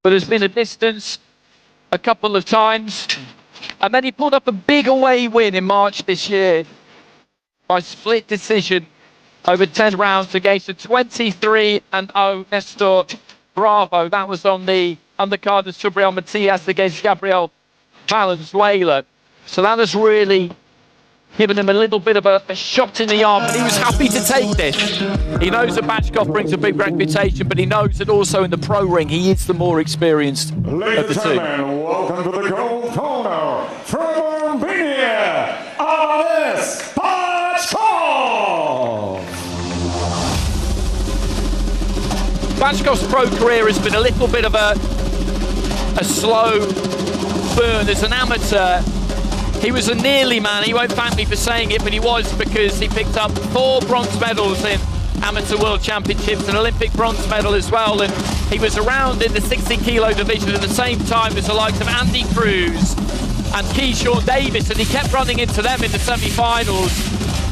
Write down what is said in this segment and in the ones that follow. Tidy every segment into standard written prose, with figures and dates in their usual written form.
but has been a distance a couple of times. And then he pulled up a big away win in March this year by split decision over 10 rounds against a 23-0 Nestor Bravo. That was on the undercard of Subriel Matias against Gabriel Valenzuela. So that has really given him a little bit of a shot in the arm, and he was happy to take this. He knows that Bachkov brings a big reputation, but he knows that also in the pro ring, he is the more experienced of the two. Welcome to the gold corner from Armenia, Hovhannes Bachkov. Bachkov's pro career has been a little bit of a slow burn. As an amateur, he was a nearly man. He won't thank me for saying it, but he was, because he picked up 4 bronze medals in amateur world championships, an Olympic bronze medal as well, and he was around in the 60 kilo division at the same time as the likes of Andy Cruz and Keyshawn Davis, and he kept running into them in the semi-finals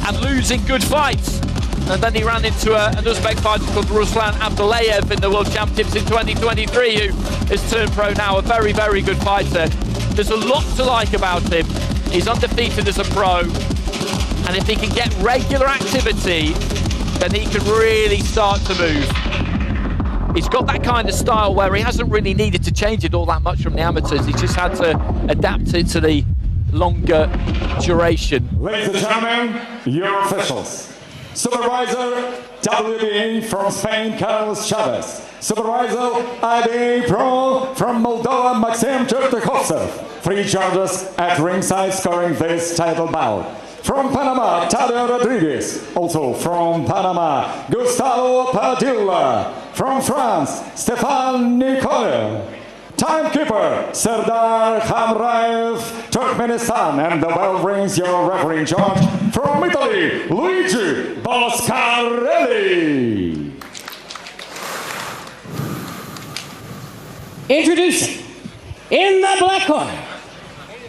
and losing good fights. And then he ran into an Uzbek fighter called Ruslan Abdullayev in the World Championships in 2023, who has turned pro now, a very, very good fighter. There's a lot to like about him. He's undefeated as a pro, and if he can get regular activity, then he can really start to move. He's got that kind of style where he hasn't really needed to change it all that much from the amateurs. He's just had to adapt it to the longer duration. Ladies and gentlemen, your officials. Supervisor WBA from Spain, Carlos Chavez. Supervisor IBA Pro from Moldova, Maxim Chertakhovsev. 3 judges at ringside scoring this title bout. From Panama, Tadeo Rodriguez. Also from Panama, Gustavo Padilla. From France, Stefan Nicole. Timekeeper, Serdar Hamraev, Turkmenistan. And the bell rings, your referee in charge. From Italy, Luigi Boscarelli. Introducing, in the black corner,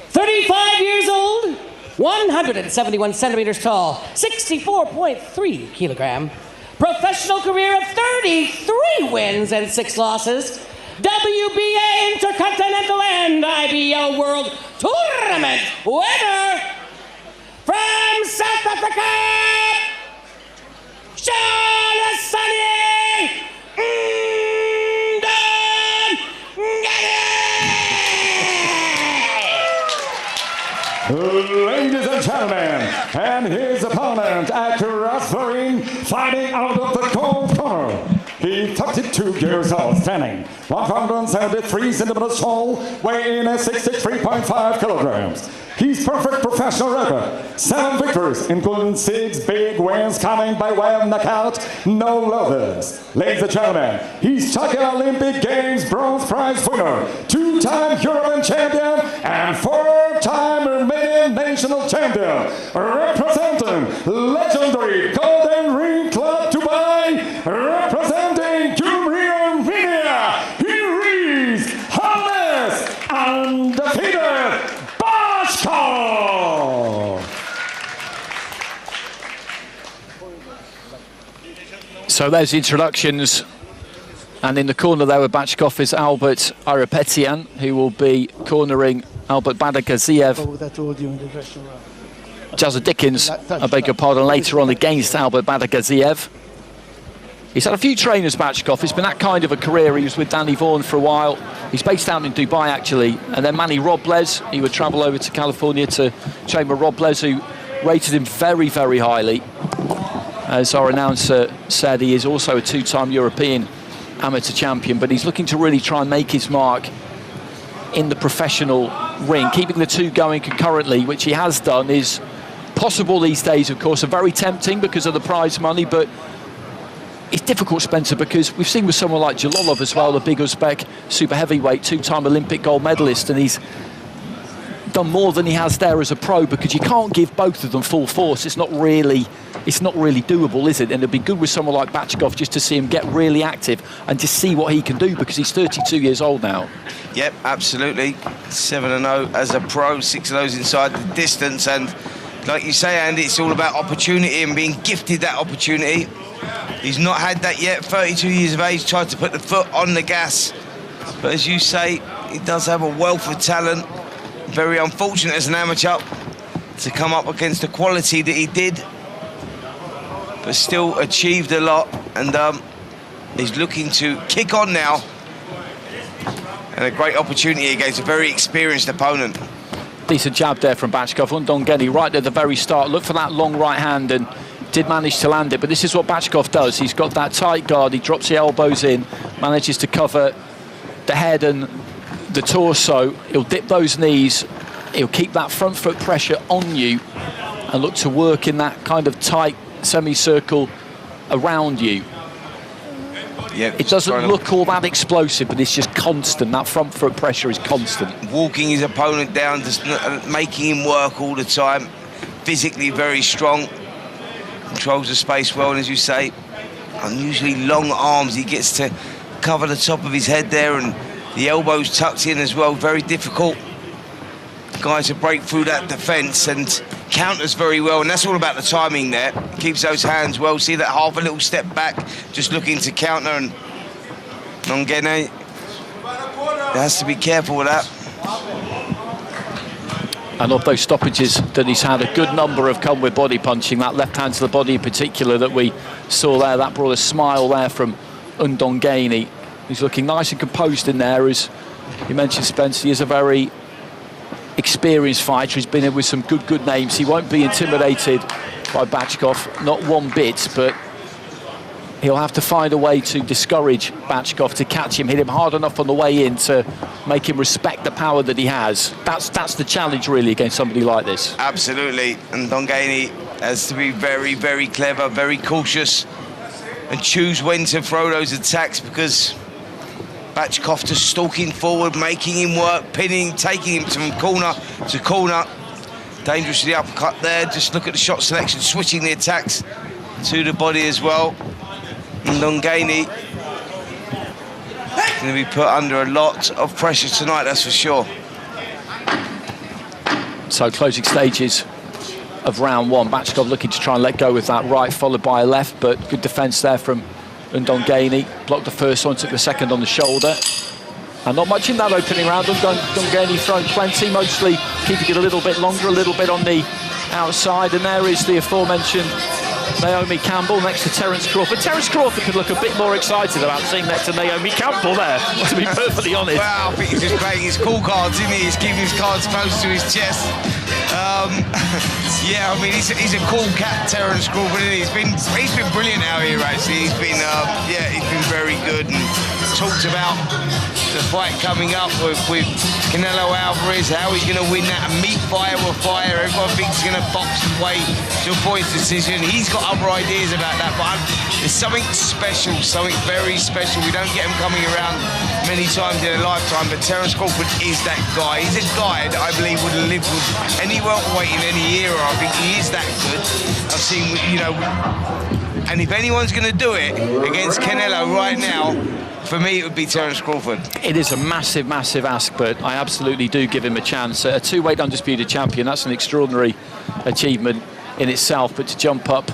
35 years old, 171 centimeters tall, 64.3 kilogram, professional career of 33 wins and 6 losses, WBA Intercontinental and IBA World Tournament winner, from South Africa, Xolisani Ndongeni. Ladies and gentlemen, and his opponent at wrestling, fighting out of the gold corner. He 32 years old, standing 173 centimeters tall, weighing 63.5 kilograms. He's perfect professional record. 7 victories, including 6 big wins coming by way of knockout, no losses. Ladies and gentlemen, he's Tokyo Olympic Games bronze prize winner, 2-time European champion, and 4-time Romanian national champion, representing legendary Golden Ring Club Dubai, representing Gyumri Armenia. Here is Hovhannes undefeated Bachkov. So there's the introductions, and in the corner there with Bachkov is Albert Arapetian, who will be cornering Albert Badagaziev. Jazza Dickens, I beg your pardon, later on against Albert Badagaziev. He's had a few trainers, Bachkov. It's been that kind of a career. He was with Danny Vaughan for a while. He's based out in Dubai, actually. And then Manny Robles, he would travel over to California to train with Robles, who rated him very, very highly. As our announcer said, he is also a 2-time European amateur champion, but he's looking to really try and make his mark in the professional ring. Keeping the two going concurrently, which he has done, is possible these days, of course, and very tempting because of the prize money, but it's difficult, Spencer, because we've seen with someone like Jalolov as well, the big Uzbek super heavyweight, 2-time Olympic gold medalist, and he's done more than he has there as a pro, because you can't give both of them full force. It's not really doable, is it? And it'd be good with someone like Bachkov just to see him get really active and to see what he can do, because he's 32 years old now. Yep, absolutely. 7-0 as a pro, 6 of those inside the distance, and like you say, Andy, it's all about opportunity and being gifted that opportunity. He's not had that yet. 32 years of age, tried to put the foot on the gas But as you say, he does have a wealth of talent. Very unfortunate as an amateur to come up against the quality that he did, but still achieved a lot, and he's looking to kick on now. And a great opportunity against a very experienced opponent. Decent jab there from Bachkov. Ndongeni right at the very start looked for that long right hand and did manage to land it, but this is what Bachkov does. He's got that tight guard, he drops the elbows in, manages to cover the head and the torso. He'll dip those knees, he'll keep that front foot pressure on you and look to work in that kind of tight semicircle around you. Yep, it doesn't look all that explosive, but it's just constant. That front foot pressure is constant. Walking his opponent down, just making him work all the time. Physically very strong. Controls the space well, and as you say, unusually long arms. He gets to cover the top of his head there, and the elbows tucked in as well. Very difficult guy to break through that defence, and counters very well, and that's all about the timing there. Keeps those hands well. See that half a little step back, just looking to counter, and Ndongeni has to be careful with that. And of those stoppages that he's had, a good number have come with body punching. That left hand to the body in particular that we saw there, that brought a smile there from Ndongeni. He's looking nice and composed in there. As you mentioned, Spence, he is a very experienced fighter. He's been in with some good names. He won't be intimidated by Bachkov, not one bit, but he'll have to find a way to discourage Bachkov, to catch him, hit him hard enough on the way in to make him respect the power that he has. That's the challenge really against somebody like this. Absolutely, and Ndongeni has to be very clever, very cautious, and choose when to throw those attacks, because Bachkov just stalking forward, making him work, pinning, taking him from corner to corner. Dangerously uppercut there. Just look at the shot selection, switching the attacks to the body as well. Ndongeni going to be put under a lot of pressure tonight, that's for sure. So closing stages of round one. Bachkov looking to try and let go with that right, followed by a left, but good defence there from Ndongeni. Blocked the first one, took the second on the shoulder. And not much in that opening round. Ndongeni throwing plenty, mostly keeping it a little bit longer, a little bit on the outside. And there is the aforementioned Naomi Campbell next to Terence Crawford. Terence Crawford could look a bit more excited about seeing next to Naomi Campbell there, to be perfectly honest. Well, I think he's just playing his cool cards, isn't he? He's keeping his cards close to his chest. Yeah, I mean, he's a cool cat, Terence Crawford. He's been brilliant out here, actually. He's been very good, and talked about the fight coming up with Canelo Alvarez, how he's going to win that, and meet fire with fire. Everyone thinks he's going to box his way to a points decision. He's got other ideas about that, but it's something special, something very special. We don't get him coming around many times in a lifetime, but Terence Crawford is that guy. He's a guy that I believe would have lived with any welterweight in any era. I think he is that good. I've seen, you know, and if anyone's going to do it against Canelo right now, for me, it would be Terence Crawford. It is a massive ask, but I absolutely do give him a chance. A two-weight undisputed champion, that's an extraordinary achievement in itself, but to jump up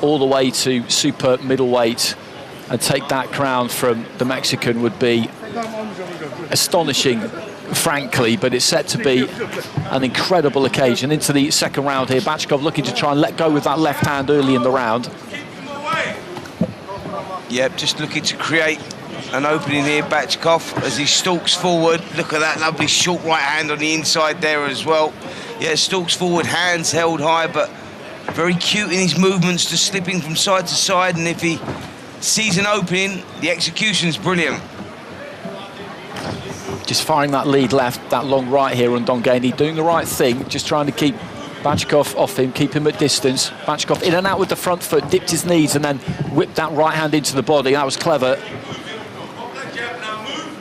all the way to super middleweight and take that crown from the Mexican would be astonishing, frankly, but it's set to be an incredible occasion. Into the second round here, Bachkov looking to try and let go with that left hand early in the round. Yep, just looking to create an opening here, Bachkov, as he stalks forward. Look at that lovely short right hand on the inside there as well. Yeah, stalks forward, hands held high, but very cute in his movements, just slipping from side to side, and if he sees an opening, the execution's brilliant. Just firing that lead left, that long right here on Ndongeni, doing the right thing, just trying to keep Bachkov off him, keep him at distance. Bachkov in and out with the front foot, dipped his knees and then whipped that right hand into the body. That was clever.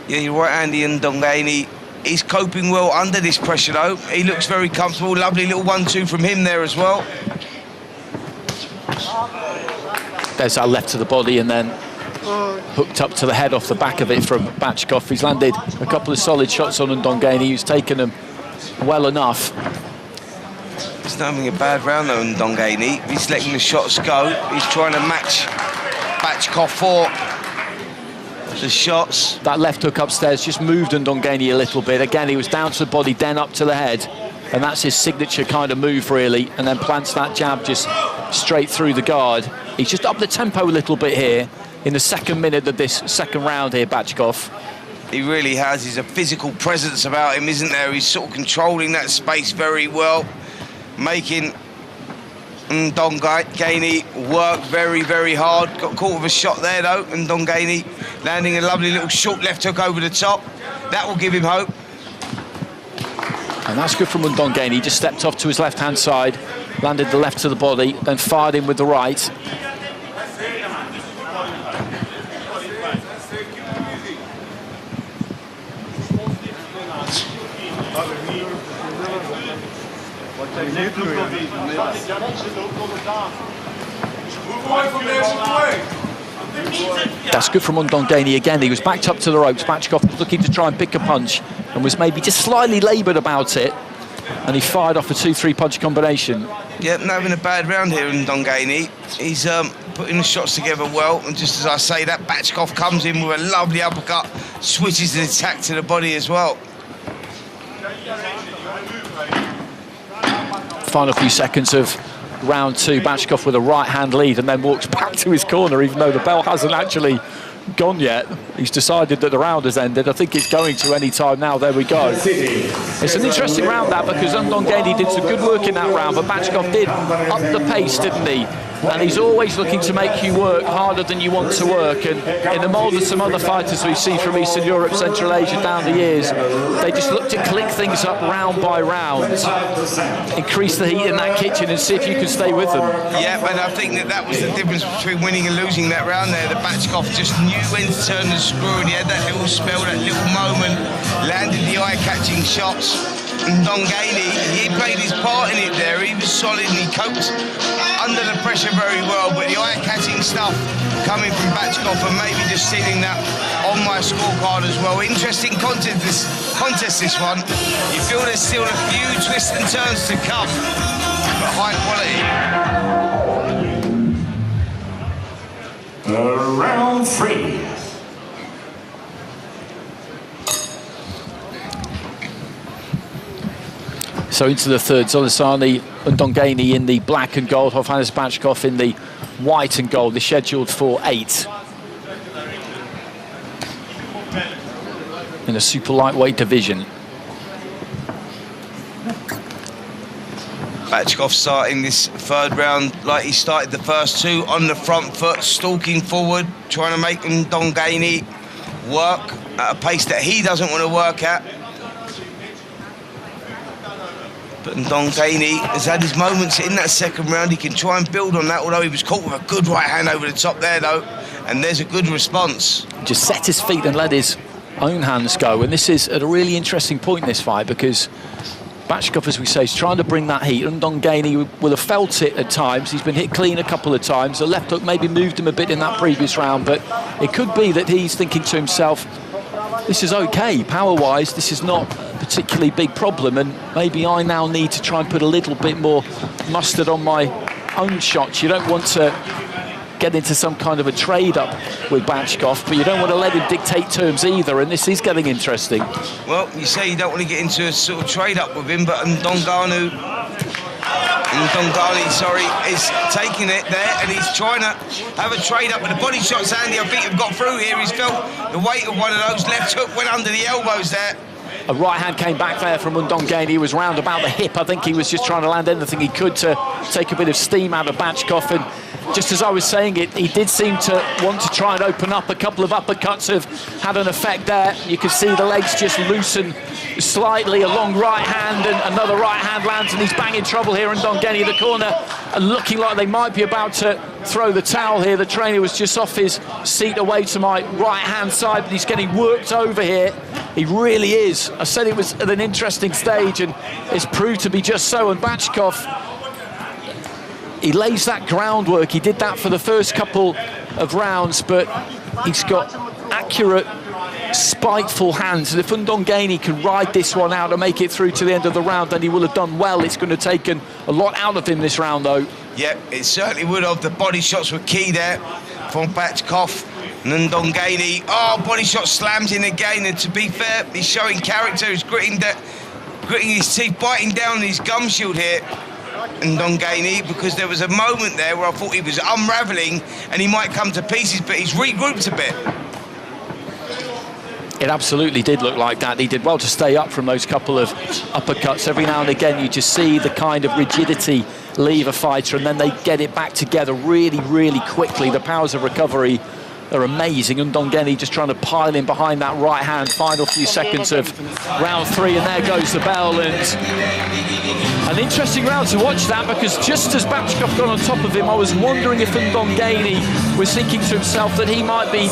Yeah, you're right-handy, and Ndongeni is coping well under this pressure, though. He looks very comfortable. Lovely little 1-2 from him there as well. There's that left to the body and then hooked up to the head off the back of it from Bachkov. He's landed a couple of solid shots on Ndongeni. He's taken them well enough. He's not having a bad round, though, Ndongeni. He's letting the shots go. He's trying to match Bachkov for the shots. That left hook upstairs just moved Ndongeni a little bit. Again, he was down to the body, then up to the head. And that's his signature kind of move, really. And then plants that jab just straight through the guard. He's just up the tempo a little bit here in the second minute of this second round here, Bachkov. He really has. He's a physical presence about him, isn't there? He's sort of controlling that space very well, making Ndongeni work very, very hard. Got caught with a shot there, though, and Ndongeni landing a lovely little short left hook over the top. That will give him hope. And that's good from Ndongeni. He just stepped off to his left-hand side, landed the left to the body, then fired in with the right. That's good from Ndongeni again. He was backed up to the ropes. Bachkov was looking to try and pick a punch and was maybe just slightly laboured about it. And he fired off a 2-3 punch combination. Yeah, not having a bad round here in Ndongeni. He's putting the shots together well. And just as I say that, Bachkov comes in with a lovely uppercut, switches the attack to the body as well. Final few seconds of round two, Bachkov with a right-hand lead and then walks back to his corner, even though the bell hasn't actually gone yet. He's decided that the round has ended. I think it's going to any time now. There we go. It's an interesting round, that, because Ndongeni did some good work in that round, but Bachkov did up the pace, didn't he? And he's always looking to make you work harder than you want to work. And in the mould of some other fighters we see from Eastern Europe, Central Asia down the years, they just look to click things up round by round, increase the heat in that kitchen and see if you can stay with them. Yeah, and I think that was the difference between winning and losing that round there. The Bachkov just knew when to turn the screw, and he had that little spell, that little moment, landed the eye-catching shots. Ndongeni, he played his part in it there. He was solid and he coped under the pressure very well, but the eye-catching stuff coming from Bachkov and maybe just seeing that on my scorecard as well. Interesting contest this one. You feel there's still a few twists and turns to come, but high quality. Round three. So into the third, Xolisani Ndongeni in the black and gold, Hovhannes Bachkov in the white and gold. They're scheduled for 8. In the super lightweight division. Bachkov starting this third round like he started the first two, on the front foot, stalking forward, trying to make Ndongeni work at a pace that he doesn't want to work at. But Ndongeni has had his moments in that second round. He can try and build on that, although he was caught with a good right hand over the top there, though. And there's a good response. Just set his feet and let his own hands go. And this is at a really interesting point in this fight, because Bachkov, as we say, is trying to bring that heat. Ndongeni will have felt it at times. He's been hit clean a couple of times. The left hook maybe moved him a bit in that previous round, but it could be that he's thinking to himself, this is okay, power-wise, this is not a particularly big problem, and maybe I now need to try and put a little bit more mustard on my own shots. You don't want to get into some kind of a trade-up with Bachkov, but you don't want to let him dictate terms either, and this is getting interesting. Well, you say you don't want to get into a sort of trade-up with him, but Ndongeni, is taking it there, and he's trying to have a trade-up, but the body shots Andy, I think, have got through here. He's felt the weight of one of those. Left hook went under the elbows there. A right hand came back there from Ndongeni. He was round about the hip. I think he was just trying to land anything he could to take a bit of steam out of Bachkov. And just as I was saying it, he did seem to want to try and open up. A couple of uppercuts have had an effect there. You can see the legs just loosen slightly. A long right hand and another right hand lands, and he's banging trouble here. And Ndongeni in the corner, looking like they might be about to throw the towel here. The trainer was just off his seat away to my right hand side, but he's getting worked over here. He really is. I said it was at an interesting stage, and it's proved to be just so. And Bachkov, he lays that groundwork. He did that for the first couple of rounds, but he's got accurate, spiteful hands. And if Ndongeni can ride this one out and make it through to the end of the round, then he will have done well. It's going to take a lot out of him this round, though. Yeah, it certainly would have. The body shots were key there from Bachkov. Ndongeni, body shot slams in again, and to be fair, he's showing character, he's gritting his teeth, biting down on his gum shield here, Ndongeni, because there was a moment there where I thought he was unravelling and he might come to pieces, but he's regrouped a bit. It absolutely did look like that. He did well to stay up from those couple of uppercuts. Every now and again, you just see the kind of rigidity leave a fighter, and then they get it back together really, really quickly. The powers of recovery are amazing. Ndongeni just trying to pile in behind that right hand. Final few seconds of round 3, and there goes the bell. And an interesting round to watch that, because just as Bachkov got on top of him, I was wondering if Ndongeni was thinking to himself that he might be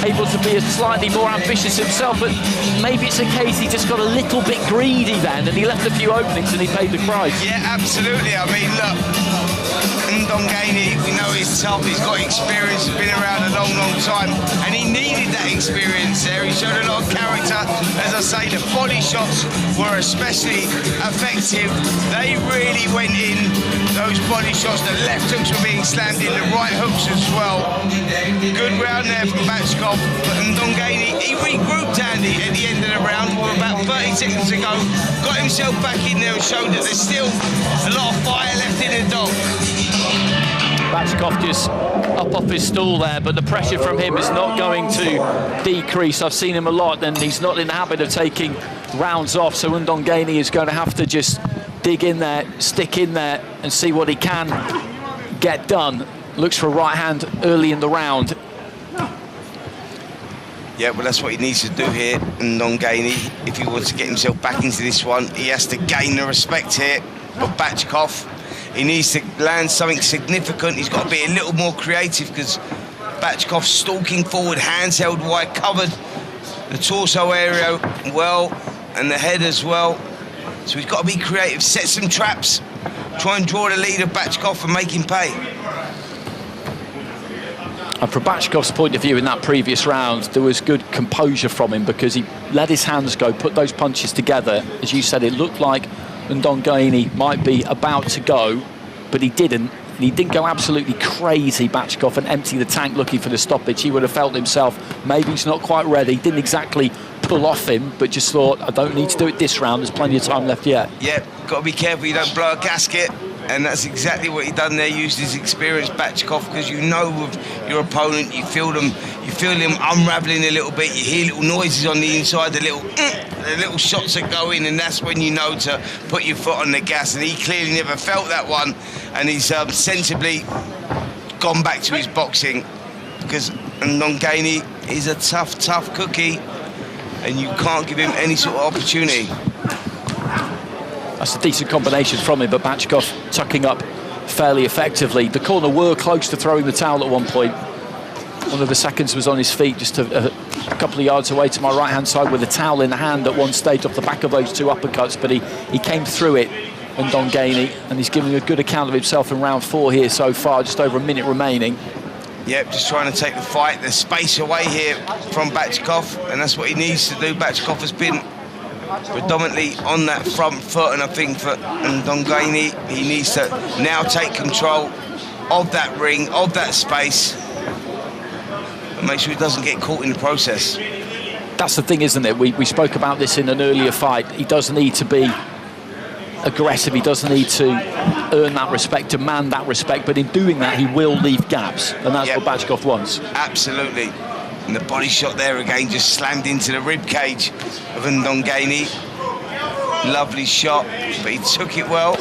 able to be slightly more ambitious himself, but maybe it's a case he just got a little bit greedy then, and he left a few openings and he paid the price. Yeah, absolutely. I mean, look, Ndongeni, we know he's tough, he's got experience, he's been around a long, long time, and he needed that experience there. He showed a lot of character. As I say, the body shots were especially effective. They really went in, those body shots. The left hooks were being slammed in, the right hooks as well. Good round there from Bachkov, but Ndongeni, he regrouped Andy at the end of the round with about 30 seconds to go, got himself back in there and showed that there's still a lot of fire left in the dog. Bachkov just up off his stool there, but the pressure from him is not going to decrease. I've seen him a lot, and he's not in the habit of taking rounds off, so Ndongeni is going to have to just dig in there, stick in there, and see what he can get done. Looks for a right hand early in the round. Yeah, well, that's what he needs to do here, Ndongeni. If he wants to get himself back into this one, he has to gain the respect here of Bachkov. He needs to land something significant. He's got to be a little more creative, because Bachkov's stalking forward, hands held wide, covered the torso area well, and the head as well. So he's got to be creative, set some traps, try and draw the lead of Bachkov and make him pay. And from Bachkov's point of view in that previous round, there was good composure from him, because he let his hands go, put those punches together. As you said, it looked like Ndongeni might be about to go, but he didn't. And he didn't go absolutely crazy, Bachkov, and empty the tank looking for the stoppage. He would have felt himself, maybe he's not quite ready. Didn't exactly pull off him, but just thought, I don't need to do it this round. There's plenty of time left yet. Yeah, got to be careful you don't blow a gasket. And that's exactly what he done there, used his experience, Bachkov, because you know with your opponent, you feel them unravelling a little bit, you hear little noises on the inside, the little shots that go in, and that's when you know to put your foot on the gas. And he clearly never felt that one, and he's sensibly gone back to his boxing, because Ndongeni is a tough, tough cookie, and you can't give him any sort of opportunity. That's a decent combination from him, but Bachkov tucking up fairly effectively. The corner were close to throwing the towel at one point. One of the seconds was on his feet, just a couple of yards away to my right-hand side with a towel in the hand at one stage off the back of those two uppercuts, but he came through it, Ndongeni, and he's giving a good account of himself in round 4 here so far, just over a minute remaining. Yep, just trying to take the fight, the space away here from Bachkov, and that's what he needs to do. Bachkov has been predominantly on that front foot, and I think for Ndongeni, he needs to now take control of that ring, of that space, and make sure he doesn't get caught in the process. That's the thing, isn't it? We spoke about this in an earlier fight. He does need to be aggressive, he does need to earn that respect, demand that respect, but in doing that, he will leave gaps, and that's what Bachkov wants. Absolutely. And the body shot there again just slammed into the rib cage of Ndongeni. Lovely shot, but he took it well.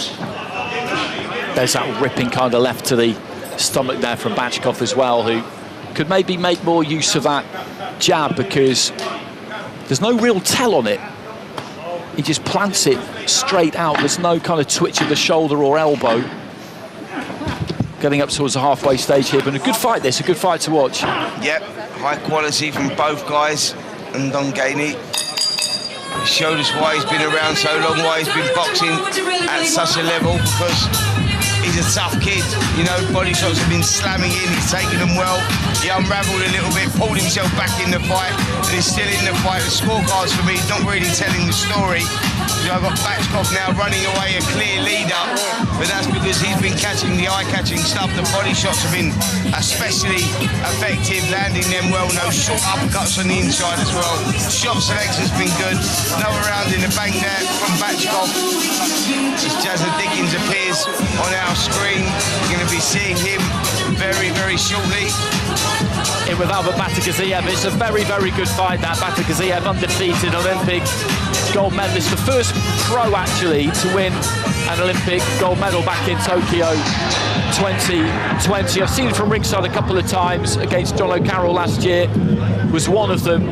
There's that ripping kind of left to the stomach there from Bachkov as well, who could maybe make more use of that jab, because there's no real tell on it. He just plants it straight out. There's no kind of twitch of the shoulder or elbow. Getting up towards the halfway stage here, but a good fight this, a good fight to watch. Yep, high quality from both guys. And Ndongeni showed us why he's been around so long, why he's been boxing at such a level, because he's He's a tough kid, you know, body shots have been slamming in, he's taken them well. He unravelled a little bit, pulled himself back in the fight, and he's still in the fight. The scorecards for me, not really telling the story. You know, I've got Bachkov now running away a clear leader, but that's because he's been catching the eye-catching stuff. The body shots have been especially effective, landing them well. No short uppercuts on the inside as well. Shot selection's been good. Another round in the bank there from Bachkov. As Jazza Dickens appears on our screen, we're going to be seeing him very, very shortly. In with Albert Batakaziev. It's a very, very good fight, that. Batakaziev, undefeated Olympic gold medalist, the first pro actually to win an Olympic gold medal back in Tokyo 2020. I've seen him from ringside a couple of times. Against John O'Carroll last year was one of them,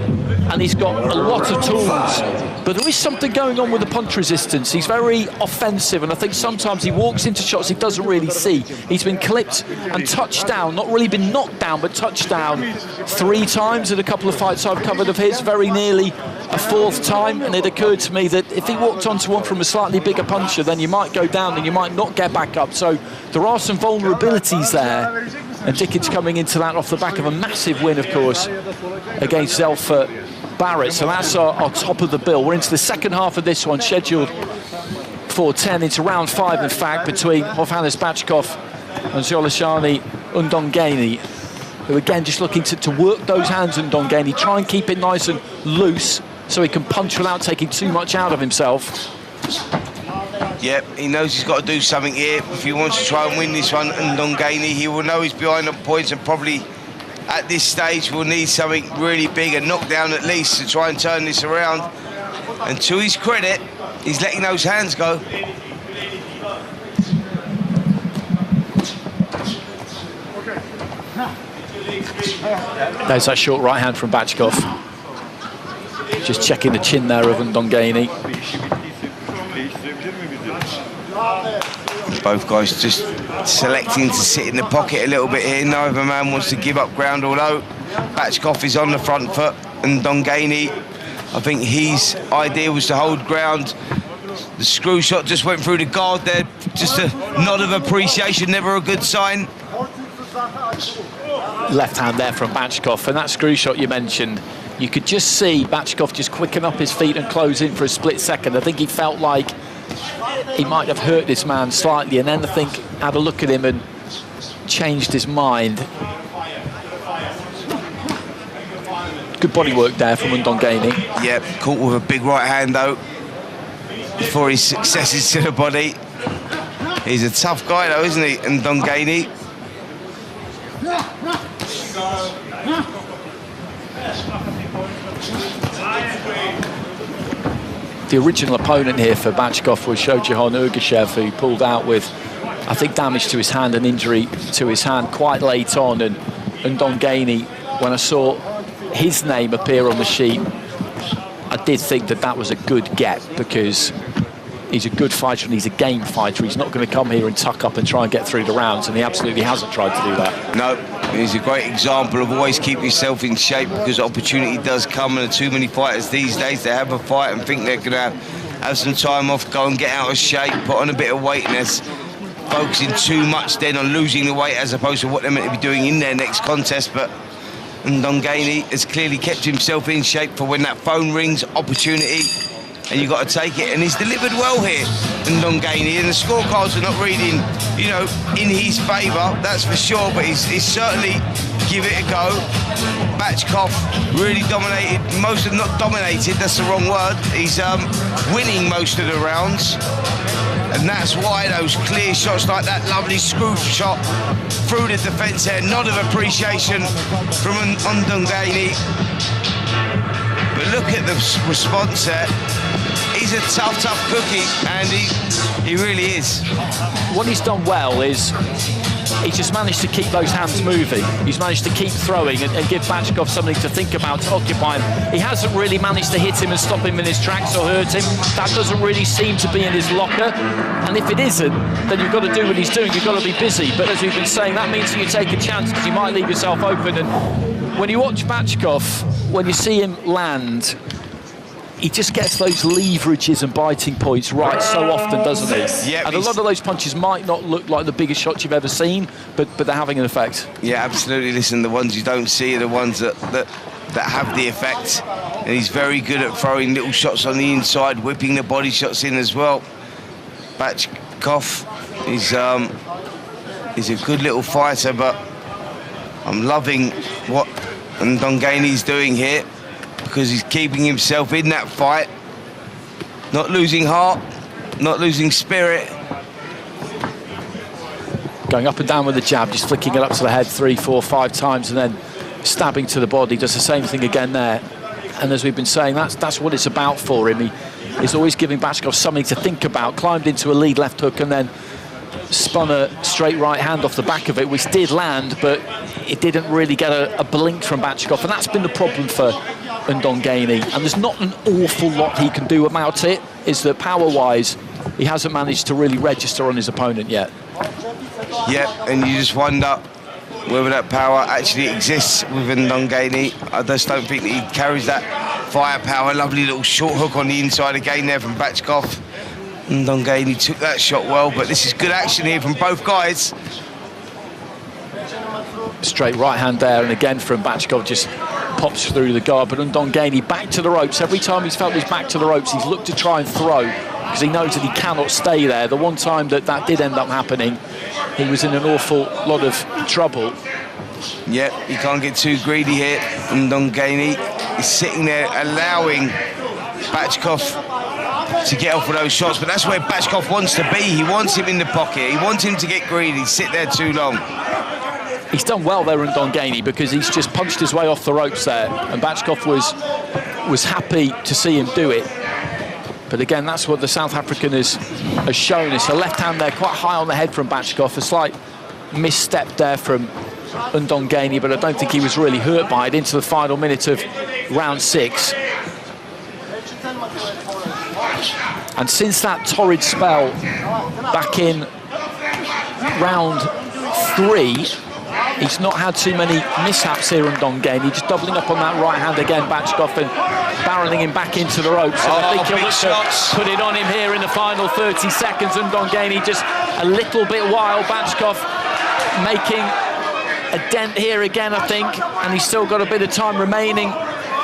and he's got a lot of tools, but there is something going on with the punch resistance. He's very offensive, and I think sometimes he walks into shots he doesn't really see. He's been clipped and touched down, not really been knocked down, but touched down 3 times in a couple of fights I've covered of his, very nearly a 4th time, and it occurred to me that if he walked onto one from a slightly bigger puncher, then you might go down and you might not get back up. So there are some vulnerabilities there, and Dickens coming into that off the back of a massive win, of course, against Zelfa Barrett. So that's our top of the bill. We're into the second half of this one, scheduled for 10 into round 5, in fact, between Hovhannes Bachkov and Xolisani Ndongeni, who again just looking to work those hands. Ndongeni, try and keep it nice and loose so he can punch without taking too much out of himself. Yep, he knows he's got to do something here. If he wants to try and win this one, Ndongeni, he will know he's behind on points, and probably at this stage will need something really big, a knockdown at least, to try and turn this around. And to his credit, he's letting those hands go. There's that short right hand from Bachkov. Just checking the chin there of Ndongeni. Both guys just selecting to sit in the pocket a little bit here. Neither man wants to give up ground, although Bachkov is on the front foot, and Ndongeni, I think his idea was to hold ground. The screw shot just went through the guard there. Just a nod of appreciation, never a good sign. Left hand there from Bachkov, and that screw shot you mentioned, you could just see Bachkov just quicken up his feet and close in for a split second. I think he felt like he might have hurt this man slightly, and then I think had a look at him and changed his mind. Good body work there from Ndongeni. Yep, caught with a big right hand though before his successes to the body. He's a tough guy though, isn't he, Ndongeni? The original opponent here for Bachkov was Shojihan Urgashev, who pulled out with, I think, damage to his hand and injury to his hand quite late on. And Ndongeni, when I saw his name appear on the sheet, I did think that that was a good get, because he's a good fighter and he's a game fighter. He's not going to come here and tuck up and try and get through the rounds, and he absolutely hasn't tried to do that. No, he's a great example of always keep yourself in shape, because opportunity does come, and there are too many fighters these days that have a fight and think they're going to have some time off, go and get out of shape, put on a bit of weight, and that's focusing too much then on losing the weight as opposed to what they're meant to be doing in their next contest. But Ndongeni has clearly kept himself in shape for when that phone rings, opportunity, and you've got to take it, and he's delivered well here, Ndongeni, and the scorecards are not reading, you know, in his favour, that's for sure, but he's certainly give it a go. Bachkov really dominated, not dominated, that's the wrong word, he's winning most of the rounds, and that's why those clear shots like that lovely screw shot through the defence there, nod of appreciation from Ndongeni. But look at the response there. He's a tough cookie, and he really is. What he's done well is he's just managed to keep those hands moving. He's managed to keep throwing and give Bachkov something to think about, to occupy him. He hasn't really managed to hit him and stop him in his tracks or hurt him. That doesn't really seem to be in his locker. And if it isn't, then you've got to do what he's doing. You've got to be busy. But as we've been saying, that means that you take a chance, because you might leave yourself open. And when you watch Bachkov, when you see him land, he just gets those leverages and biting points right so often, doesn't he? Yeah, and a lot of those punches might not look like the biggest shots you've ever seen, but they're having an effect. Yeah, absolutely. Listen, the ones you don't see are the ones that have the effect. And he's very good at throwing little shots on the inside, whipping the body shots in as well. Bachkov is a good little fighter, but I'm loving what Ndongeni's doing here, because he's keeping himself in that fight, not losing heart, not losing spirit. Going up and down with the jab, just flicking it up to the head 3, 4, 5 times, and then stabbing to the body. Does the same thing again there. And as we've been saying, that's what it's about for him. He's always giving Bachkov something to think about. Climbed into a lead left hook and then spun a straight right hand off the back of it, which did land, but it didn't really get a blink from Bachkov, and that's been the problem for Ndongeni. And there's not an awful lot he can do about it, is that power-wise, he hasn't managed to really register on his opponent yet. Yeah, and you just wonder whether that power actually exists with Ndongeni. I just don't think that he carries that firepower. Lovely little short hook on the inside again there from Bachkov. Ndongeni took that shot well, but this is good action here from both guys. Straight right hand there, and again from Bachkov, just pops through the guard. But Ndongeni back to the ropes. Every time he's felt he's back to the ropes, he's looked to try and throw, because he knows that he cannot stay there. The one time that did end up happening, he was in an awful lot of trouble. Yeah, he can't get too greedy here. Ndongeni is sitting there allowing Bachkov to get off with those shots, but that's where Bachkov wants to be. He wants him in the pocket. He wants him to get greedy, sit there too long. He's done well there in Ndongeni, because he's just punched his way off the ropes there, and Bachkov was happy to see him do it. But again, that's what the South African has shown us. A left hand there, quite high on the head from Bachkov. A slight misstep there from Ndongeni, but I don't think he was really hurt by it into the final minute of round 6. And since that torrid spell back in round 3, he's not had too many mishaps here on Ndongeni, just doubling up on that right hand again, Bachkov, and barreling him back into the ropes. And I think he'll look to put it on him here in the final 30 seconds. And Ndongeni just a little bit wild. Bachkov making a dent here again, I think, and he's still got a bit of time remaining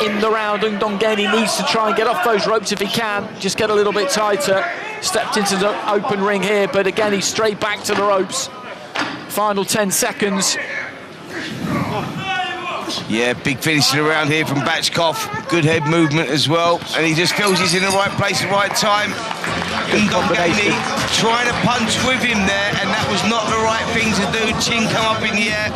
in the round. And Ndongeni needs to try and get off those ropes if he can, just get a little bit tighter. Stepped into the open ring here, but again, he's straight back to the ropes. Final 10 seconds. Yeah, big finishing around here from Bachkov. Good head movement as well, and he just feels he's in the right place at the right time. Ndongeni trying to punch with him there, and that was not the right thing to do. Chin come up in the air.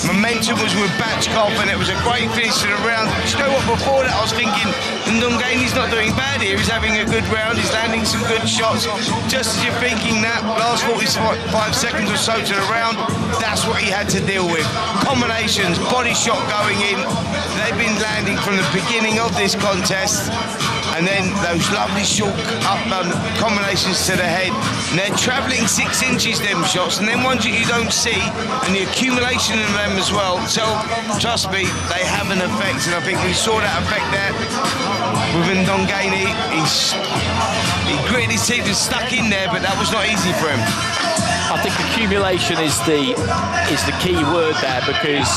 Momentum was with Bachkov, and it was a great finish to the round. You know what, before that I was thinking, Ndongeni's not doing bad here. He's having a good round, he's landing some good shots. Just as you're thinking that, last 45 seconds or so to the round, that's what he had to deal with. Combinations, body shot going in. They've been landing from the beginning of this contest. And then those lovely short up combinations to the head. And they're travelling 6 inches, them shots, and then ones that you don't see, and the accumulation of them as well. So, trust me, they have an effect, and I think we saw that effect there with Ndongeni. He gritted his teeth and stuck in there, but that was not easy for him. I think accumulation is the key word there, because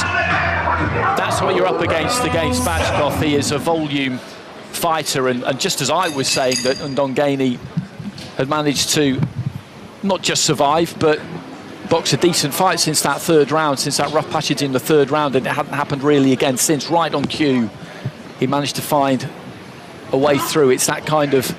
that's what you're up against Bachkov. He is a volume fighter, and just as I was saying that Ndongeni had managed to not just survive but box a decent fight since that 3rd round, since that rough passage in the 3rd round, and it hadn't happened really again since. Right on cue, he managed to find a way through. It's that kind of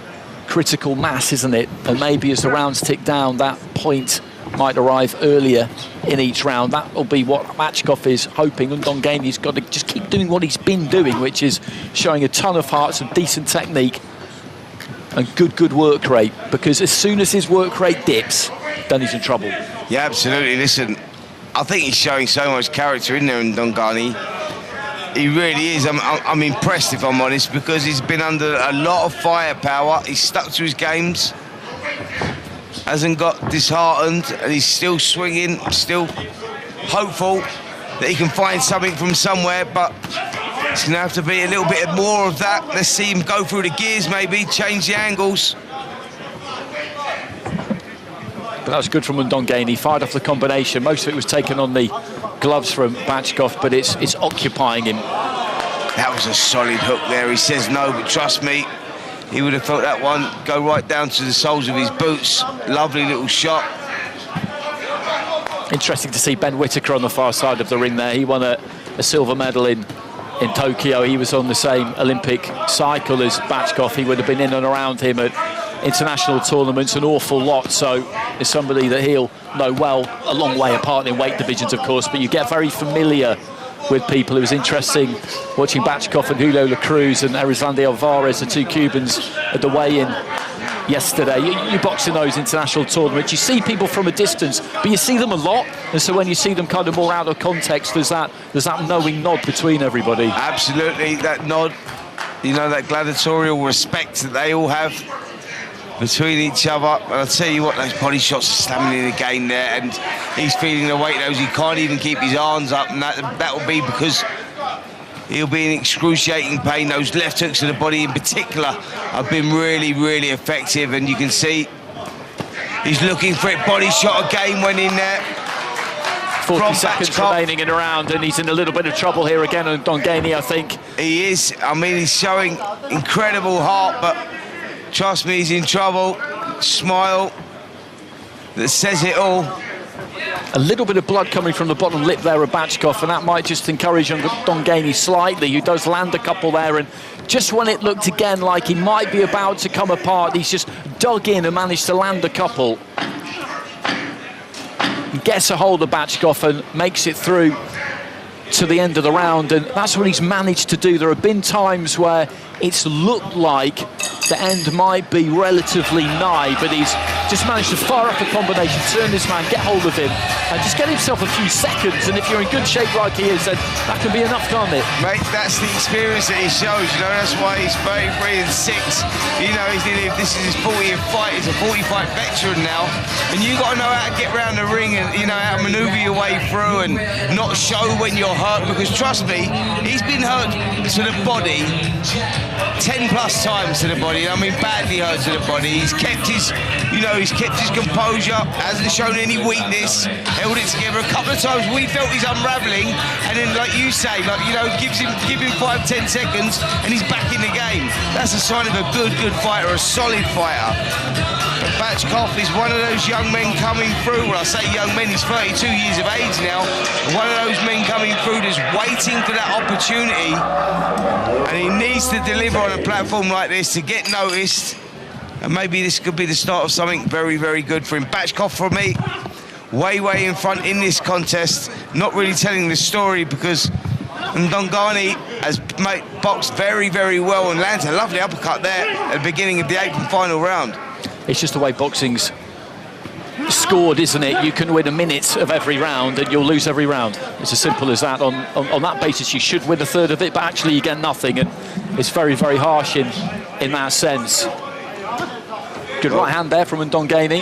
critical mass, isn't it? And maybe as the rounds tick down, that point might arrive earlier in each round. That will be what Bachkov is hoping. Ndongeni's got to just keep doing what he's been doing, which is showing a ton of heart, some decent technique, and good work rate, because as soon as his work rate dips, then he's in trouble. Yeah, absolutely. Listen, I think he's showing so much character in there in Ndongeni. He really is. I'm impressed, if I'm honest, because he's been under a lot of firepower. He's stuck to his games, hasn't got disheartened, and he's still swinging, still hopeful that he can find something from somewhere. But It's going to have to be a little bit more of that. Let's see him go through the gears, maybe, change the angles. But that was good from Ndongeni. Fired off the combination. Most of it was taken on the gloves from Bachkov, but it's occupying him. That was a solid hook there. He says no, but trust me, he would have felt that one go right down to the soles of his boots. Lovely little shot. Interesting to see Ben Whittaker on the far side of the ring there. He won a silver medal in Tokyo. He was on the same Olympic cycle as Bachkov. He would have been in and around him at international tournaments an awful lot, so it's somebody that he'll know well, a long way apart in weight divisions, of course, but you get very familiar with people. It was interesting watching Bachkov and Julio La Cruz and Erislandy Alvarez, the two Cubans, at the weigh-in yesterday. You box in those international tournaments, you see people from a distance, but you see them a lot, and so when you see them kind of more out of context, there's that knowing nod between everybody. Absolutely, that nod, you know, that gladiatorial respect that they all have between each other. And I'll tell you what, those body shots are slamming in again there, and he's feeling the weight those. He can't even keep his arms up, and that will be because he'll be in excruciating pain. Those left hooks to the body in particular have been really, really effective, and you can see he's looking for it. Body shot again went in there. 40 seconds remaining in a round, and he's in a little bit of trouble here again on Ndongeni, I think. He is. I mean, he's showing incredible heart, but trust me, he's in trouble. Smile that says it all. A little bit of blood coming from the bottom lip there of Bachkov, and that might just encourage Ndongeni slightly, who does land a couple there, and just when it looked again like he might be about to come apart, he's just dug in and managed to land a couple. He gets a hold of Bachkov and makes it through to the end of the round, and that's what he's managed to do. There have been times where it's looked like the end might be relatively nigh, but he's just managed to fire up a combination, turn this man, get hold of him, and just get himself a few seconds. And if you're in good shape like he is, then that can be enough, can't it? Mate, that's the experience that he shows, you know, that's why he's 33 and 6. You know, this is his 40th fight, he's a 40-fight veteran now, and you got to know how to get around the ring and, you know, how to manoeuvre your way through and not show when you're hurt, because trust me, he's been hurt to the body 10 plus times to the body. I mean, badly hurt to the body. He's kept his, you know, he's kept his composure, hasn't shown any weakness, held it together. A couple of times we felt he's unraveling, and then, like you say, like, you know, give him 5-10 seconds and he's back in the game. That's a sign of a good fighter, a solid fighter. But Bachkov is one of those young men coming through. When I say young men, he's 32 years of age now. One of those men coming through that's waiting for that opportunity, and he needs to deliver on a platform like this to get noticed, and maybe this could be the start of something very, very good for him. Bachkov, for me, way in front in this contest, not really telling the story, because Ndongeni has boxed very, very well and lands a lovely uppercut there at the beginning of the 8th and final round. It's just the way boxing's scored, isn't it? You can win a minute of every round and you'll lose every round. It's as simple as that. On that basis, you should win a third of it, but actually you get nothing, and it's very, very harsh in that sense. Good right hand there from Ndongeni.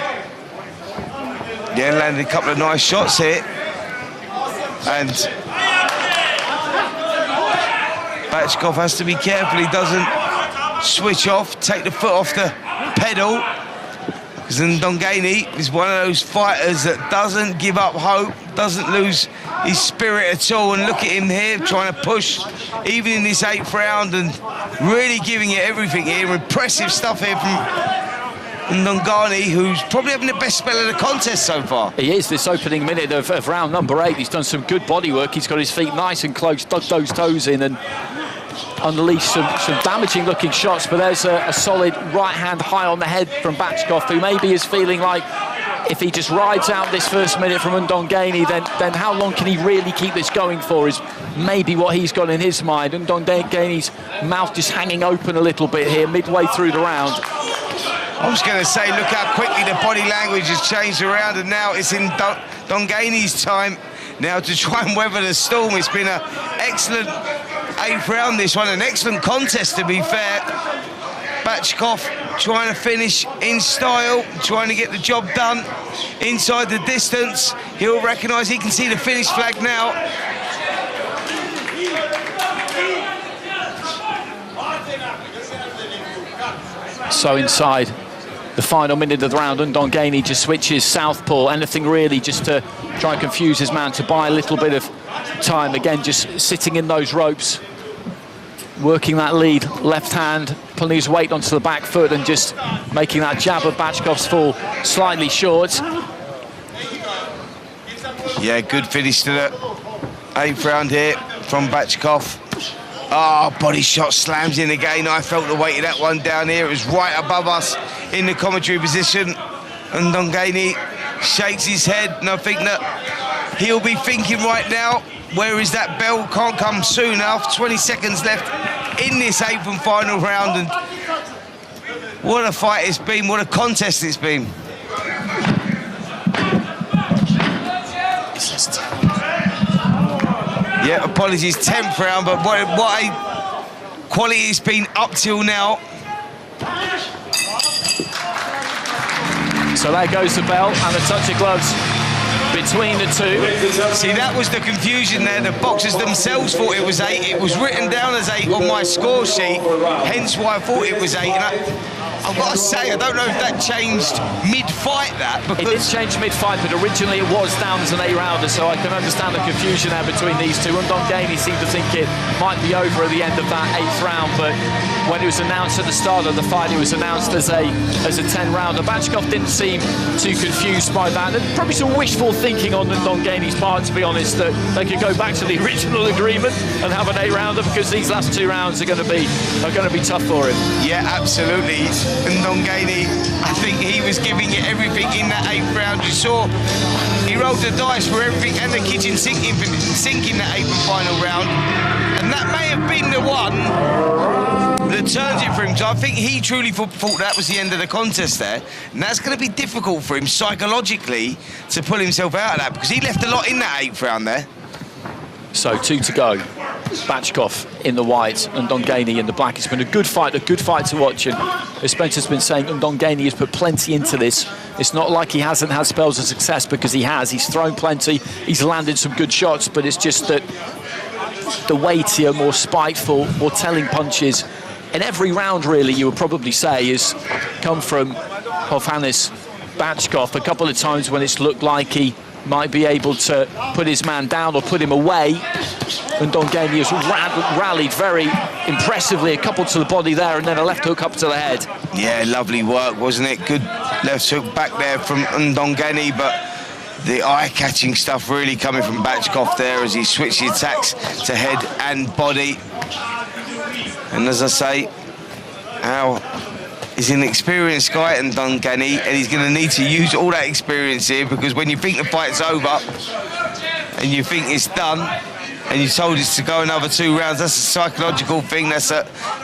Yeah, landed a couple of nice shots here. And Bachkov has to be careful he doesn't switch off, take the foot off the pedal, because Ndongeni is one of those fighters that doesn't give up hope, doesn't lose his spirit at all. And look at him here, trying to push even in this 8th round and really giving it everything here. Impressive stuff here from Ndongeni, who's probably having the best spell of the contest so far. He is, this opening minute of round number 8. He's done some good body work. He's got his feet nice and close, dug those toes in and unleashed some damaging looking shots. But there's a solid right hand high on the head from Bachkov, who maybe is feeling like if he just rides out this first minute from Ndongeni, then how long can he really keep this going for, is maybe what he's got in his mind. And Ndongeni's mouth just hanging open a little bit here midway through the round. I was going to say, look how quickly the body language has changed around, and now it's in Ndongeni's time now to try and weather the storm. It's been an excellent 8th round, this one, an excellent contest, to be fair. Bachkov trying to finish in style, trying to get the job done inside the distance. He'll recognise, he can see the finish flag now. So inside the final minute of the round, Ndongeni just switches southpaw, anything really just to try and confuse his man, to buy a little bit of time. Again, just sitting in those ropes, working that lead, left hand, pulling his weight onto the back foot and just making that jab of Bachkov's fall slightly short. Yeah, good finish to the 8th round here from Bachkov. Oh, body shot slams in again. I felt the weight of that one down here. It was right above us in the commentary position. And Ndongeni shakes his head, and I think that he'll be thinking right now, where is that bell? Can't come soon enough. 20 seconds left in this 8th and final round. And what a fight it's been, what a contest it's been. Yeah, apologies, 10th round, but what a quality it's been up till now. So there goes the bell and a touch of gloves between the two. See, that was the confusion there. The boxers themselves thought it was 8. It was written down as 8 on my score sheet, hence why I thought it was 8. And I've got to say, I don't know if that changed mid-fight, that, because... It did change mid-fight, but originally it was down as an 8-rounder, so I can understand the confusion there between these two. And Ndongeni seemed to think it might be over at the end of that 8th round, but when it was announced at the start of the fight, it was announced as a 10-rounder. Bachkov didn't seem too confused by that. And probably some wishful thinking on Ndongeni's part, to be honest, that they could go back to the original agreement and have an 8-rounder, because these last 2 rounds are going to be tough for him. Yeah, absolutely. Ndongeni, I think he was giving it everything in that 8th round. You saw he rolled the dice for everything and the kitchen sink in that 8th and final round. And that may have been the one that turns it for him. So I think he truly thought that was the end of the contest there. And that's going to be difficult for him psychologically to pull himself out of that, because he left a lot in that 8th round there. So 2 to go. Bachkov in the white and Ndongeni in the black. It's been a good fight to watch. And as Spencer's been saying, Ndongeni has put plenty into this. It's not like he hasn't had spells of success, because he has. He's thrown plenty, he's landed some good shots, but it's just that the weightier, more spiteful, more telling punches in every round, really, you would probably say, has come from Hovhannes Bachkov. A couple of times when it's looked like he might be able to put his man down or put him away, and Ndongeni has rallied very impressively. A couple to the body there, and then a left hook up to the head. Yeah, lovely work, wasn't it? Good left hook back there from Ndongeni, but the eye-catching stuff really coming from Bachkov there as he switched the attacks to head and body. And as I say, he's an experienced guy in Ndongeni, and he's going to need to use all that experience here, because when you think the fight's over and you think it's done and you're told it's to go another 2 rounds, that's a psychological thing that's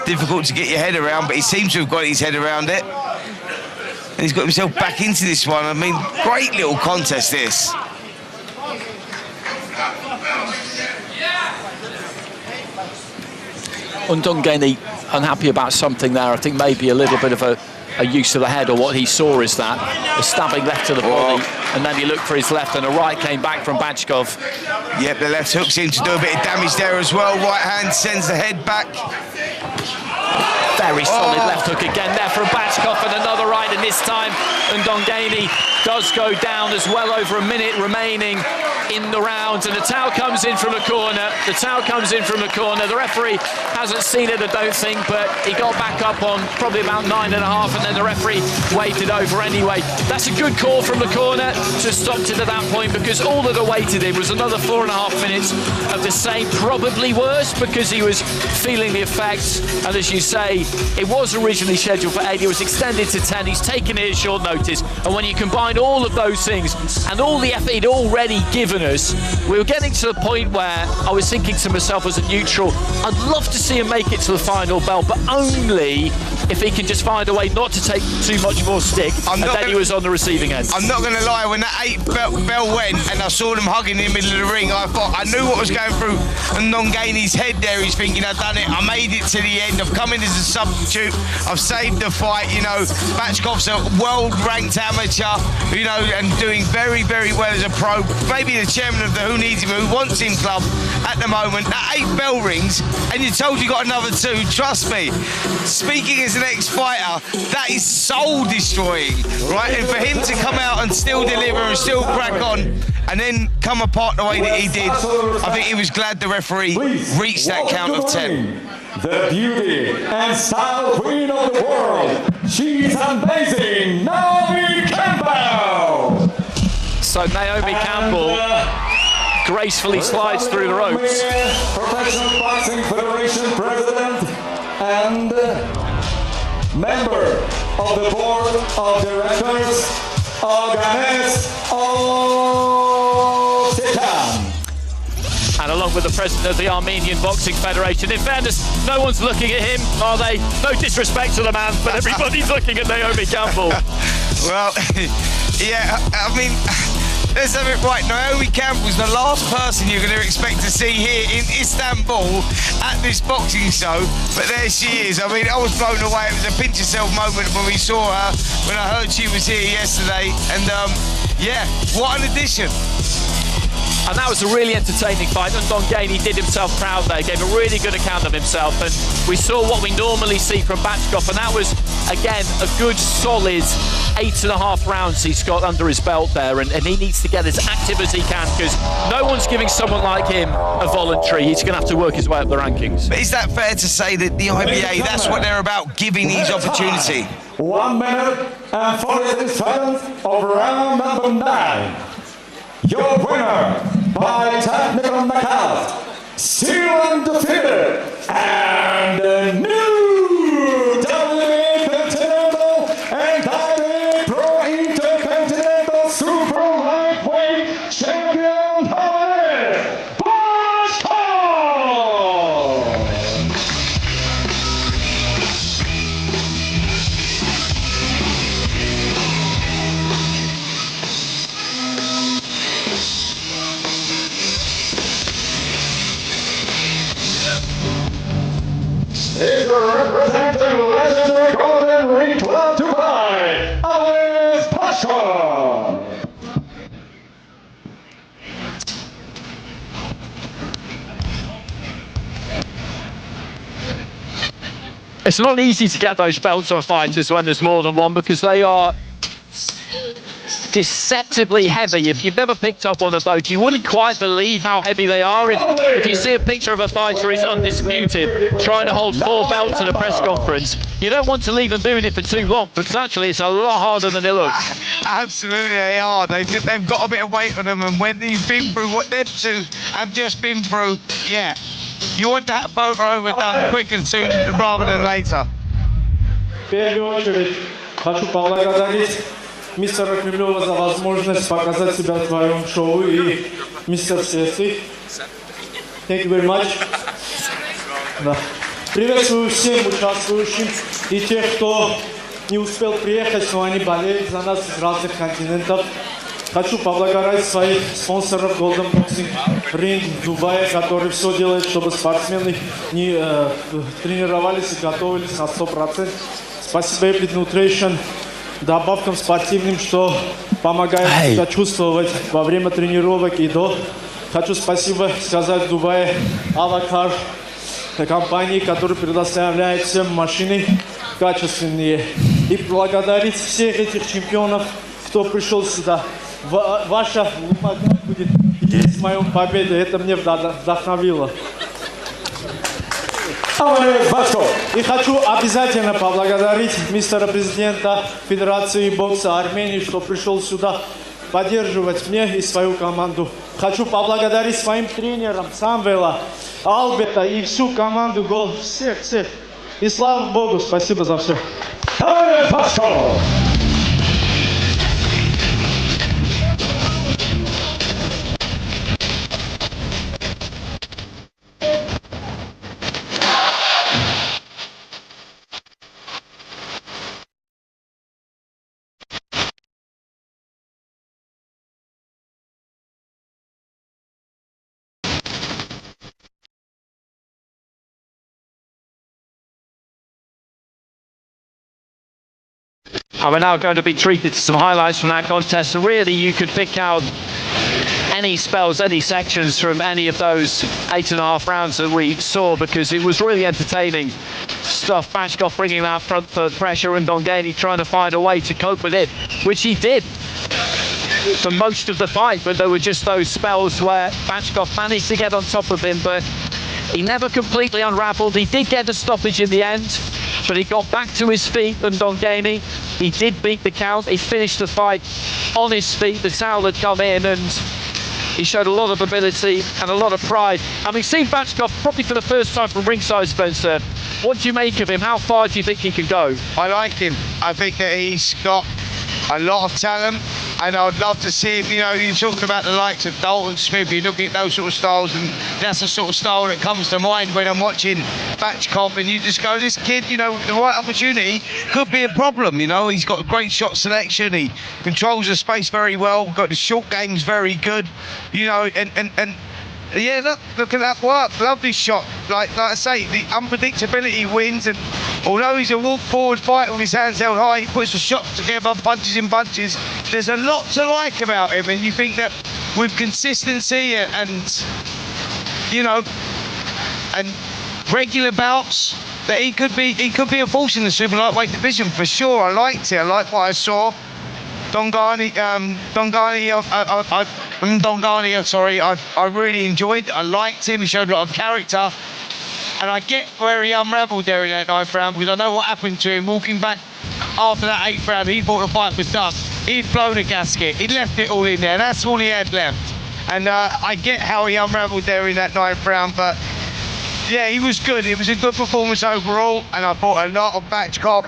difficult to get your head around, but he seems to have got his head around it. And he's got himself back into this one. I mean, great little contest, this. Ndongeni unhappy about something there. I think maybe a little bit of a use of the head, or what he saw is that a stabbing left to the body, and then he looked for his left, and a right came back from Bachkov. Yep, the left hook seemed to do a bit of damage there as well. Right hand sends the head back. Very solid left hook again there from Bachkov, and another right, and this time Ndongeni does go down. There's well over a minute remaining in the round, and the towel comes in from the corner. The referee hasn't seen it, I don't think, but he got back up on probably about 9.5, and then the referee waited over anyway. That's a good call from the corner to stop it at that point, because all that awaited him was another 4.5 minutes of the same, probably worse, because he was feeling the effects. And as you say, it was originally scheduled for 8, it was extended to 10. He's taken it at short notice, and when you combine all of those things and all the effort he'd already given us, we were getting to the point where I was thinking to myself as a neutral, I'd love to see him make it to the final bell, but only if he can just find a way not to take too much more stick, and then he was on the receiving end. I'm not going to lie, when that 8th bell went and I saw them hugging in the middle of the ring, I thought, I knew what was going through Ndongeni's head there. He's thinking, I've done it, I made it to the end, I've come in as a substitute, I've saved the fight. You know, Bachkov's a world-ranked amateur, you know, and doing very, very well as a pro. Maybe the chairman of the Who Needs Him, Who Wants Him club at the moment. That 8 bell rings, and you're told you got another 2. Trust me, speaking as an ex-fighter, that is soul destroying, right? And for him to come out and still deliver and still crack on, and then come apart the way that he did, I think he was glad the referee reached that count of 10. The beauty and style queen of the world. She's amazing, Naomi Campbell. So Naomi Campbell gracefully slides through the ropes. Professional Boxing Federation president and member of the board of directors, Hovhannes. And along with the president of the Armenian Boxing Federation. In fairness, no one's looking at him, are they? No disrespect to the man, but everybody's looking at Naomi Campbell. Well, yeah, I mean, let's have it right. Naomi Campbell's the last person you're going to expect to see here in Istanbul at this boxing show, but there she is. I mean, I was blown away. It was a pinch yourself moment when we saw her, when I heard she was here yesterday, and yeah, what an addition. And that was a really entertaining fight. Ndongeni did himself proud there, gave a really good account of himself. And we saw what we normally see from Bachkov, and that was, again, a good, solid 8.5 rounds he's got under his belt there. And he needs to get as active as he can, because no one's giving someone like him a voluntary. He's going to have to work his way up the rankings. But is that fair to say that the IBA, that's what they're about, giving these opportunity? 1 minute and 46 seconds of round number 9. Your winner by technical knockout, still undefeated, and the new WWE Continental and WWE Pro Intercontinental Super Lightweight Champion, Bachkov! Is representing legendary Golden Ring Club Dubai, Bachkov. It's not easy to get those belts on fighters when there's more than one, because they are deceptively heavy. If you've never picked up one of those, you wouldn't quite believe how heavy they are. If you see a picture of a fighter who's undisputed, trying to hold 4 belts at a press conference, you don't want to leave them doing it for too long, but actually it's a lot harder than it looks. Absolutely, they are. They've got a bit of weight on them, and when you've been through what them two have just been through, yeah, you want that photo done quick and soon rather than later. В первую очередь хочу поблагодарить мистера Кремлева за возможность показать себя в твоем шоу и мистер Сеси. Thank you very much. Да. Приветствую всем участвующим и тех, кто не успел приехать, но они болеют за нас из разных континентов. Хочу поблагодарить своих спонсоров Golden Boxing Ring в Дубае, которые все делают, чтобы спортсмены не тренировались и готовились на 100%. Спасибо Epic Nutrition, добавкам спортивным, что помогает себя чувствовать во время тренировок и до. Хочу спасибо сказать в Дубае Авакар, компании, которая предоставляет всем машины качественные. И благодарить всех этих чемпионов, кто пришел сюда. Ваша бумага будет есть в моем победе. Это мне вдохновило. И хочу обязательно поблагодарить мистера президента Федерации бокса Армении, что пришел сюда поддерживать меня и свою команду. Хочу поблагодарить своим тренерам Самвела, Алберта и всю команду Гол. Всех. И слава Богу, спасибо за все. And we're now going to be treated to some highlights from that contest. So really, you could pick out any spells, any sections from any of those 8.5 rounds that we saw, because it was really entertaining stuff. Bachkov bringing that front foot pressure and Ndongeni trying to find a way to cope with it, which he did for most of the fight, but there were just those spells where Bachkov managed to get on top of him, but he never completely unravelled. He did get a stoppage in the end, but he got back to his feet, and Ndongeni, he did beat the count. He finished the fight on his feet. The towel had come in, and he showed a lot of ability and a lot of pride. Having seen Bachkov probably for the first time from ringside, Spencer, what do you make of him? How far do you think he can go? I like him. I think that he's got a lot of talent, and I'd love to see him. You know, you talk about the likes of Dalton Smith, you look at those sort of styles, and that's the sort of style that comes to mind when I'm watching Bachkov, and you just go, this kid, you know, with the right opportunity could be a problem. You know, he's got a great shot selection, he controls the space very well, got the short game's very good, you know, and yeah, look at that work. Lovely shot. Like I say, the unpredictability wins, and although he's a walk forward fighter with his hands held high, he puts the shots together, punches in bunches. There's a lot to like about him, and you think that with consistency and you know, and regular bouts, that he could be a force in the super lightweight division for sure. I liked it. I liked what I saw. Ndongeni, I really enjoyed it. I liked him. He showed a lot of character. And I get where he unravelled there in that 9th round, because I know what happened to him. Walking back after that 8th round, he thought the fight was done. He'd blown a gasket. He'd left it all in there. That's all he had left. And I get how he unravelled there in that 9th round. But yeah, he was good. It was a good performance overall. And I thought a lot of Bachkov.